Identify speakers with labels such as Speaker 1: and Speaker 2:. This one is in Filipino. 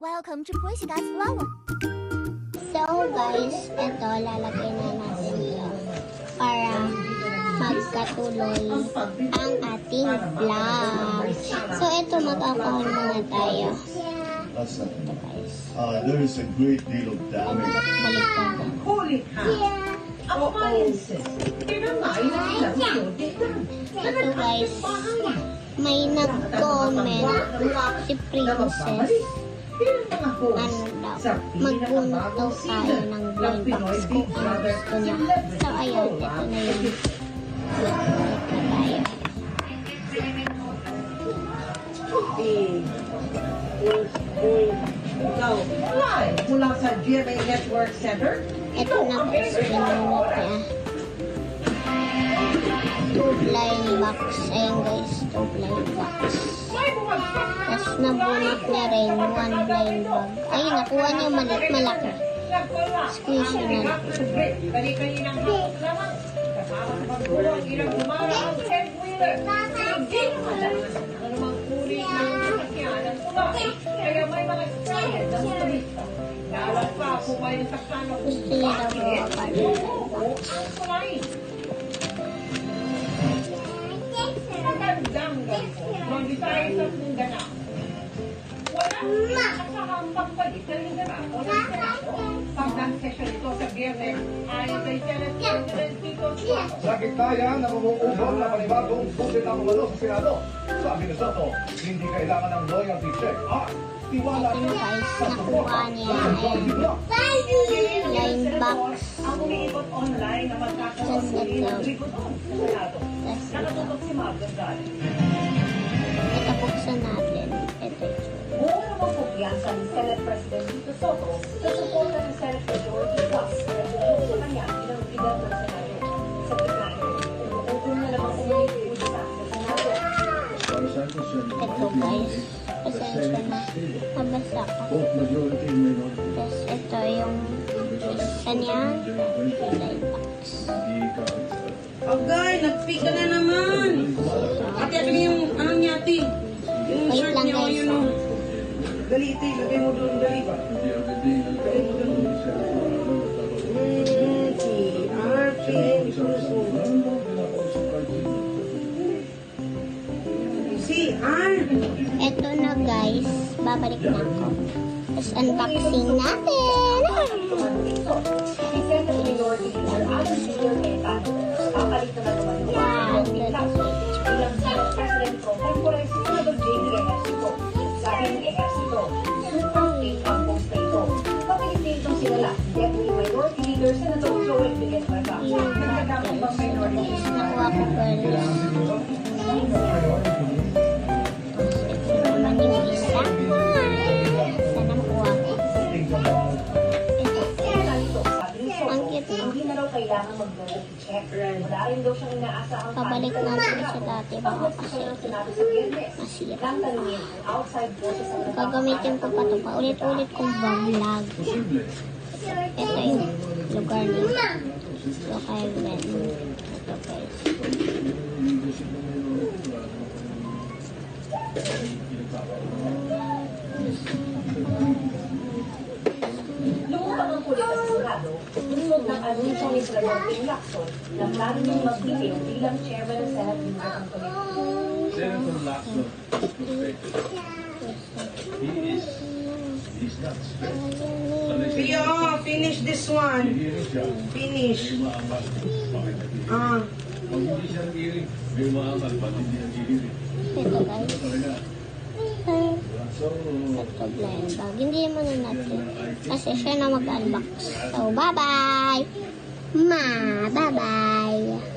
Speaker 1: Welcome to Pussycats Flower.
Speaker 2: So guys, ito lalagay na natin ito para magkatuloy ang ating vlog. So ito mag-alcohol muna tayo.
Speaker 3: That's not
Speaker 2: Ito guys.
Speaker 3: there is a great deal of damage.
Speaker 2: Baliktad na.
Speaker 4: Holy cow! Appliances! Kinamain na nila
Speaker 2: Ito guys, may nag-comment si Princess. Ano daw, magbunot daw tayo ng blind box kung ano gusto niya. So ayan, ito na yun. Magbunot na tayo.
Speaker 4: Go! Live mula sa GMA Network Center.
Speaker 2: Ito na po, binunot niya. 2 blind box. Ayan guys, 2 blind box. Tapos nabunot niya rin 1 blind bag. Ayun, nakuha niya malaki. Squeeze na lang.
Speaker 4: Kani-kaninang hapon lamang. Kasama sa pagbuwang ilang gumara ang 10-wheeler. Hindi anumang uri ng sasakyan ang tula. Kaya may mga stranded na motorista. Dapat pa kung may nasaktan na
Speaker 2: Gusto niya daw po
Speaker 4: ang kulay. Magandang ganito. Mag-design sa Mindanao. Wala kasahang pagbalik sa Mindanao. Walang Senado. Pagdang session ito sa Biyernes ayon kay Senate President Tito Soto.
Speaker 5: Sa gitna yan, namumuubol na panibagong butil ng umano sa Senado. Sabi ni Soto, hindi kailangan ng loyalty check. Tiwala
Speaker 2: Ito guys,
Speaker 5: sa
Speaker 2: nakuha niya ay line box.
Speaker 4: Ang umiikot online na magkakasuli ng Rigodon sa Senado. Nakatutok si Mark Gonzales.
Speaker 2: Ito buksan natin. Ito ito.
Speaker 4: Buong namang kumpiyansa ni Senate President Tito Soto sa suporta ng Senate Majority Plus sa kanya bilang leader ng Senado. Sa gitna ito, umuupo na namang umiikot sa Senado.
Speaker 2: Ito guys, pasensya na. Mabasa ko. Tapos ito yung isa niya. Line box.
Speaker 6: Agay, nag-pick ka na naman. Ate, ito yung, ano niya, ate? Yung
Speaker 2: Wait
Speaker 6: shirt
Speaker 2: lang,
Speaker 6: niya, o
Speaker 2: guys,
Speaker 6: yun, o. Dali, ate, lagay mo doon, dali. Lagay mo doon. Si Arte, si Arte.
Speaker 2: Ito na guys, babalik na ako. Tapos unboxing natin.
Speaker 4: Si Senate Minority Leader Alan Peter Cayetano kapalit na naman niya
Speaker 2: Wow,
Speaker 4: ang Biclaso bilang Senate President Pro Tempore si Senador Jamie Ejercito. Sabi ng Ejercito, super fake ang post na ito. Kapalit na itong sinala si Deputy Minority Leader Senator Joel Villanueva. Nagkagapang pang minority
Speaker 2: Guys, nakuha ko girls. Ito naman yung isa. Sana makuha ko. Ang cute, no?
Speaker 4: Hindi na raw kailangan mag-loyalty check. Wala rin daw siyang inaasahang
Speaker 2: Pabalik natin sa dati baka kasi masira. Gagamitin ko pa ito. Paulit-ulit kong vlog. Ito yung lugar niya. Local event. Ito guys.
Speaker 4: Lumutang ang kulit sa Senado, tunod ng anunsyo ni Senador Ping Lacson na plano niyang magpili bilang chairman ng Senate Union Committee.
Speaker 3: Senator Lacson is perfected. He's not stressed.
Speaker 6: Pia, finish this one.
Speaker 3: Hearing siya,
Speaker 6: Finish.
Speaker 3: may umaangal. Bakit natin?
Speaker 6: Ah,
Speaker 3: Pag hindi siya hearing, may umaangal. Ba't hindi siya hearing?
Speaker 2: Ito guys.
Speaker 3: Talaga. So,
Speaker 2: Ito blind bag. Hindi naman na natin. Kasi siya na mag-unbox. So, bye-bye! Ma, bye-bye!